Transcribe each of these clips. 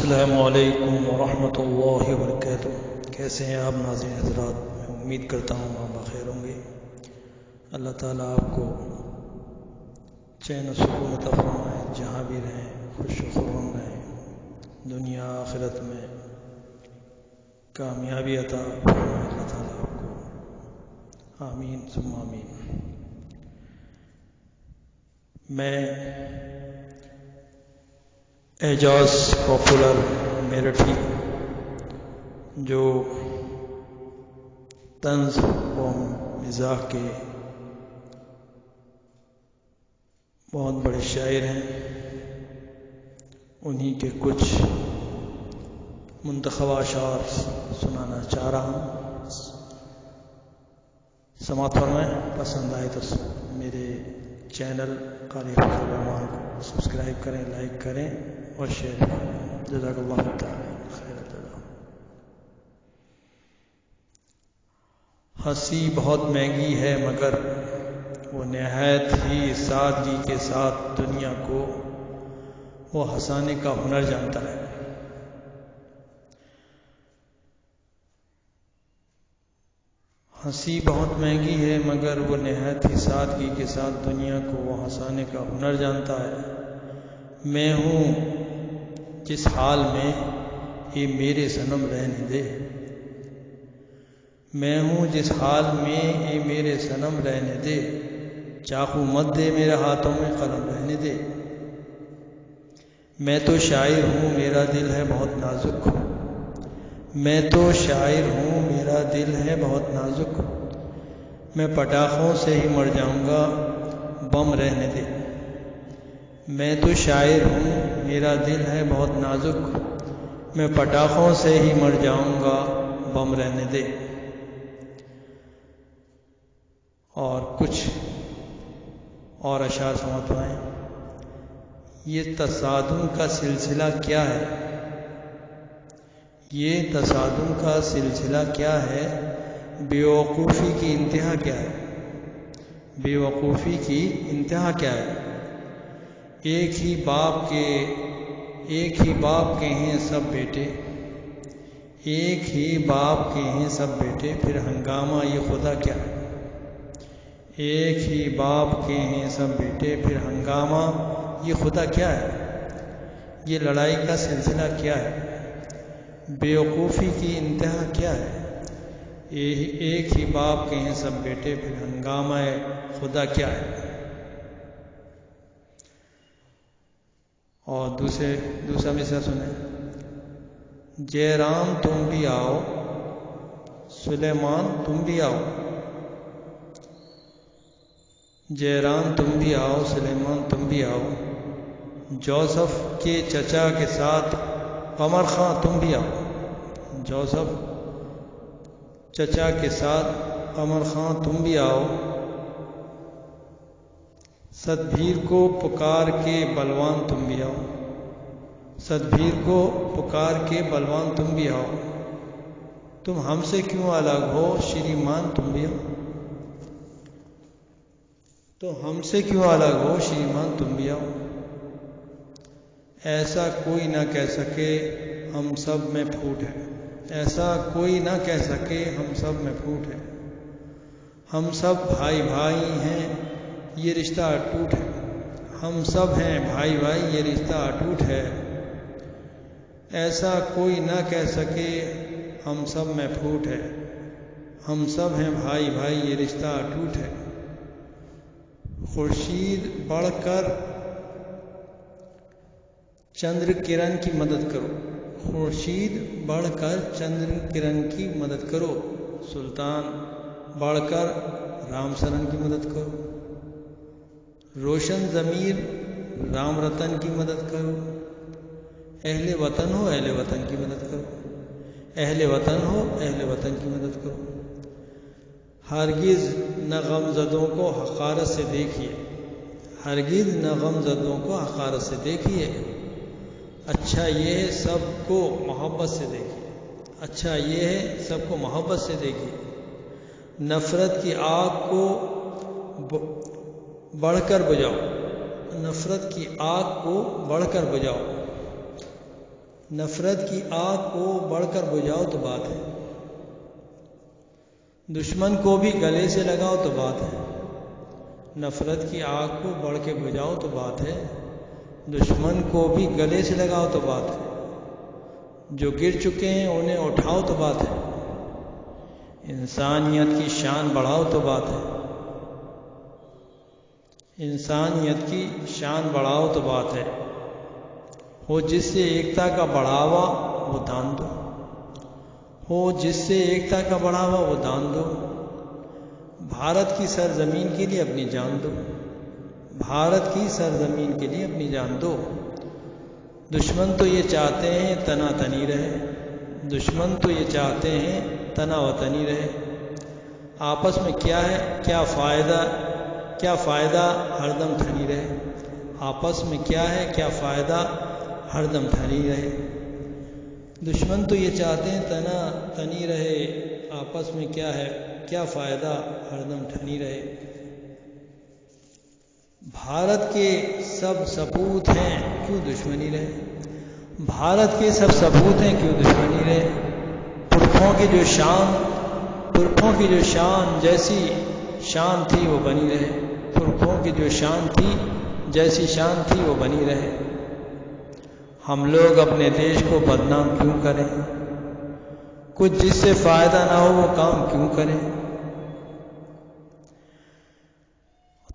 السلام علیکم ورحمۃ اللہ وبرکاتہ۔ کیسے ہیں آپ ناظرین حضرات؟ میں امید کرتا ہوں آپ بخیر ہوں گے۔ اللہ تعالیٰ آپ کو چین و سکون عطا فرمائے، جہاں بھی رہیں خوش و خرم رہیں، دنیا آخرت میں کامیابی عطا فرمائے اللہ تعالیٰ آپ کو، آمین ثم آمین۔ میں اعجاز پاپولر میرٹھی، جو طنز و مزاح کے بہت بڑے شاعر ہیں، انہی کے کچھ منتخب اشعار سنانا چاہ رہا ہوں۔ سماعت فرمائیں، پسند آئے تو میرے چینل قاری فخر الرحمان کو سبسکرائب کریں، لائک کریں اور شیئر کریں۔ جزاک اللہ تعالی خیر الجزا۔ ہنسی بہت مہنگی ہے مگر وہ نہایت ہی سادگی کے ساتھ دنیا کو وہ ہنسانے کا ہنر جانتا ہے۔ ہنسی بہت مہنگی ہے مگر وہ نہایت ہی سادگی کے ساتھ دنیا کو وہ ہنسانے کا ہنر جانتا ہے۔ میں ہوں جس حال میں یہ میرے صنم رہنے دے، میں ہوں جس حال میں یہ میرے صنم رہنے دے، چاقو مت دے میرے ہاتھوں میں قلم رہنے دے۔ میں تو شاعر ہوں میرا دل ہے بہت نازک، میں تو شاعر ہوں میرا دل ہے بہت نازک، میں پٹاخوں سے ہی مر جاؤں گا بم رہنے دے۔ میں تو شاعر ہوں میرا دل ہے بہت نازک، میں پٹاخوں سے ہی مر جاؤں گا بم رہنے دے۔ اور کچھ اور اشعار سماعت فرمائیں۔ یہ تصادم کا سلسلہ کیا ہے، یہ تصادم کا سلسلہ کیا ہے، بے وقوفی کی انتہا کیا ہے، بے وقوفی کی انتہا کیا ہے۔ ایک ہی باپ کے ہیں سب بیٹے، ایک ہی باپ کے ہیں سب بیٹے، پھر ہنگامہ یہ خدا کیا ہے۔ ایک ہی باپ کے ہیں سب بیٹے، پھر ہنگامہ یہ خدا کیا ہے۔ یہ لڑائی کا سلسلہ کیا ہے، بے وقوفی کی انتہا کیا ہے۔ ایک ہی باپ کے ہیں سب بیٹے، پھر ہنگامہ خدا کیا ہے۔ اور دوسرا مصرع سنیں۔ جے رام تم بھی آؤ، سلیمان تم بھی آؤ، جے رام تم بھی آؤ، سلیمان تم بھی آؤ، جوزف کے چچا کے ساتھ قمر خاں تم بھی آؤ، جوزف چچا کے ساتھ قمر خاں تم بھی آؤ، ستبھیر کو پکار کے بلوان تم بھی آؤ، ستبھیر کو پکار کے بلوان تم بھی آؤ، تم ہم سے کیوں الگ ہو شریمان تم بھی آؤ، تو ہم سے کیوں الگ ہو شریمان تم بھی آؤ۔ ایسا کوئی نہ کہہ سکے ہم سب میں پھوٹ ہے، ایسا کوئی نہ کہہ سکے ہم سب میں پھوٹ ہے، ہم سب بھائی بھائی ہیں یہ رشتہ اٹوٹ ہے، ہم سب ہیں بھائی بھائی یہ رشتہ اٹوٹ ہے، ایسا کوئی نہ کہہ سکے ہم سب میں پھوٹ ہے، ہم سب ہیں بھائی بھائی یہ رشتہ اٹوٹ ہے۔ خورشید بڑھ کر چندر کرن کی مدد کرو، خورشید بڑھ کر چندر کرن کی مدد کرو، سلطان بڑھ کر رام سرن کی مدد کرو، روشن ضمیر رام رتن کی مدد کرو، اہل وطن ہو اہل وطن کی مدد کرو، اہل وطن ہو اہل وطن کی مدد کرو۔ ہرگز نہ غم زدوں کو حقارت سے دیکھیے، ہرگز نہ غم زدوں کو حقارت سے دیکھیے، اچھا یہ ہے سب کو محبت سے دیکھیے، اچھا یہ ہے سب کو محبت سے دیکھیے، نفرت کی آگ کو بڑھ کر بجھاؤ، نفرت کی آگ کو بڑھ کر بجھاؤ، نفرت کی آگ کو بڑھ کر بجھاؤ تو بات ہے، دشمن کو بھی گلے سے لگاؤ تو بات ہے۔ نفرت کی آگ کو بڑھ کے بجھاؤ تو بات ہے، دشمن کو بھی گلے سے لگاؤ تو بات ہے، جو گر چکے ہیں انہیں اٹھاؤ تو بات ہے، انسانیت کی شان بڑھاؤ تو بات ہے، انسانیت کی شان بڑھاؤ تو بات ہے۔ ہو جس سے ایکتا کا بڑھاوا وہ دان دو، ہو جس سے ایکتا کا بڑھاوا وہ دان دو، بھارت کی سرزمین کے لیے اپنی جان دو، بھارت کی سرزمین کے لیے اپنی جان دو۔ دشمن تو یہ چاہتے ہیں تنا تنی رہے، دشمن تو یہ چاہتے ہیں تنا وطنی رہے، آپس میں کیا ہے کیا فائدہ ہر دم ٹھنی رہے، آپس میں کیا ہے کیا فائدہ ہر دم ٹھنی رہے۔ دشمن تو یہ چاہتے ہیں تنا تنی رہے، آپس میں کیا ہے کیا فائدہ ہر دم ٹھنی رہے۔ بھارت کے سب سپوت ہیں کیوں دشمنی رہے، بھارت کے سب سپوت ہیں کیوں دشمنی رہے، پرکھوں کی جو شان جیسی شان تھی وہ بنی رہے، پرکھوں کی جو شان تھی جیسی شان تھی وہ بنی رہے۔ ہم لوگ اپنے دیش کو بدنام کیوں کریں، کچھ جس سے فائدہ نہ ہو وہ کام کیوں کریں۔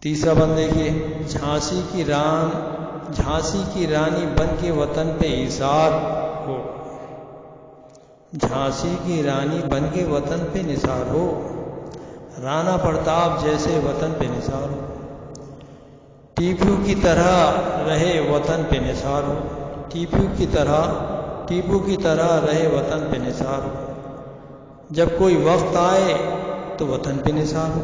تیسرا بند دیکھیے، جھانسی کی رانی بن کے وطن پہ ایثار ہو، جھانسی کی رانی بن کے وطن پہ نثار ہو، رانا پرتاپ جیسے وطن پہ نثار ہو، ٹیپو کی طرح رہے وطن پہ نثار ہو، ٹیپو کی طرح رہے وطن پہ نثار ہو، جب کوئی وقت آئے تو وطن پہ نثار ہو،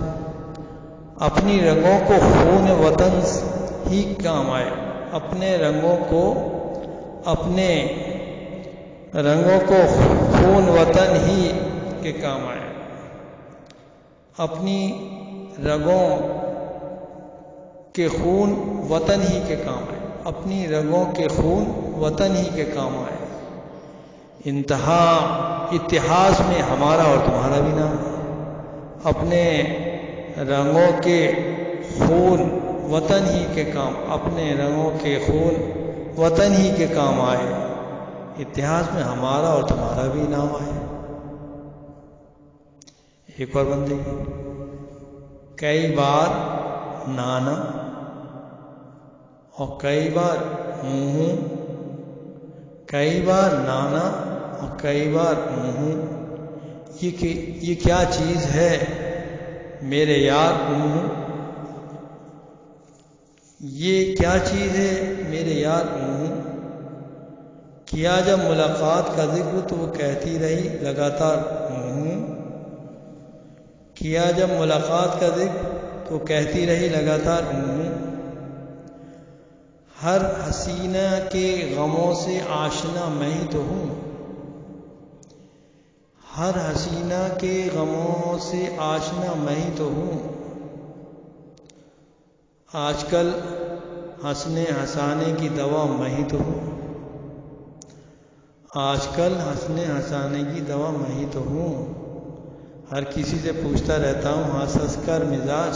اپنی رنگوں کو خون وطن ہی کام آئے، اپنے رنگوں کو خون وطن ہی کے کام آئے، اپنی رگوں کے خون وطن ہی کے کام آئے، اپنی رگوں کے خون وطن ہی کے کام آئے۔ اتہاس میں ہمارا اور تمہارا بھی نام ہے، اپنے رنگوں کے خون وطن ہی کے کام، اپنے رنگوں کے خون وطن ہی کے کام آئے، اتہاس میں ہمارا اور تمہارا بھی نام آئے۔ ایک اور بندے کئی بار نانا اور کئی بار منہ، کئی بار نانا اور کئی بار منہ، یہ کیا چیز ہے میرے یار منہ، یہ کیا چیز ہے میرے یار منہ، کیا جب ملاقات کا ذکر تو وہ کہتی رہی لگاتار منہ، کیا جب ملاقات کا ذکر تو کہتی رہی لگاتار منہ، ہر حسینہ کے غموں سے آشنا میں ہی تو ہوں، ہر حسینہ کے غموں سے آشنا میں ہی تو ہوں، آج کل ہنسنے ہنسانے کی دوا میں ہی تو ہوں، آج کل ہنسنے ہنسانے کی دوا میں ہی تو ہوں، ہر کسی سے پوچھتا رہتا ہوں ہنس ہنس کر مزاج،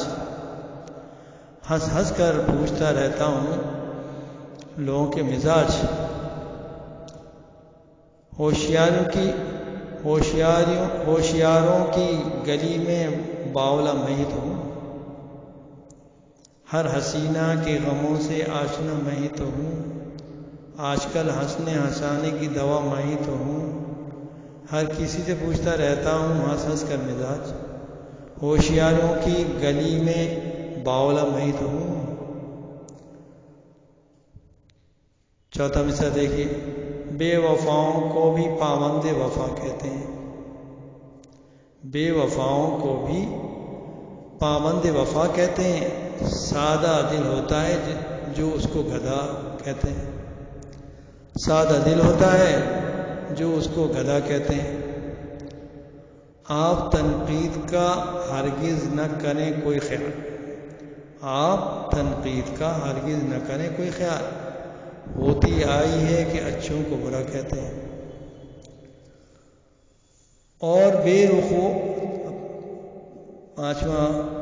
ہنس ہنس کر پوچھتا رہتا ہوں لوگوں کے مزاج، ہوشیاروں کی گلی میں باولا میں ہی تو ہوں، ہر حسینہ کے غموں سے آشنا میں ہی تو ہوں، آج کل ہنسنے ہنسانے کی دوا میں ہی تو ہوں، ہر کسی سے پوچھتا رہتا ہوں ہنس ہنس کر مزاج، ہوشیاروں کی گلی میں باولا میں ہی تو ہوں۔ چوتھا مصرع دیکھیے، بے وفاؤں کو بھی پابند وفا کہتے ہیں، بے وفاؤں کو بھی پابند وفا کہتے ہیں، سادہ دل ہوتا ہے جو اس کو گدھا کہتے ہیں، سادہ دل ہوتا ہے جو اس کو گدھا کہتے ہیں۔ آپ تنقید کا ہرگز نہ کریں کوئی خیال، آپ تنقید کا ہرگز نہ کریں کوئی خیال، ہوتی آئی ہے کہ اچھوں کو برا کہتے ہیں۔ اور بے رخو، پانچواں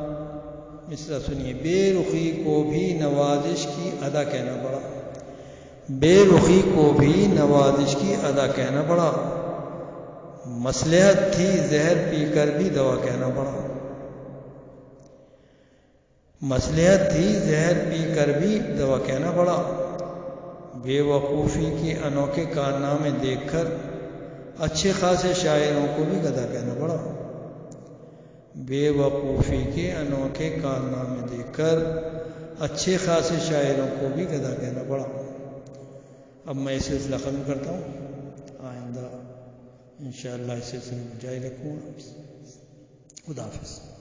مصرع سنیے، بے رخی کو بھی نوازش کی ادا کہنا پڑا، بے رخی کو بھی نوازش کی ادا کہنا پڑا، مصلحت تھی زہر پی کر بھی دوا کہنا پڑا، مصلحت تھی زہر پی کر بھی دوا کہنا پڑا، بے وقوفی کے انوکھے کارنامے دیکھ کر اچھے خاصے شاعروں کو بھی گدھا کہنا پڑا، بے وقوفی کے انوکھے کارنامے دیکھ کر اچھے خاصے شاعروں کو بھی گدھا کہنا پڑا۔ اب میں اس سلسلہ ختم کرتا ہوں، آئندہ انشاءاللہ اس سلسلے میں جاری رکھوں گا۔ خدا حافظ۔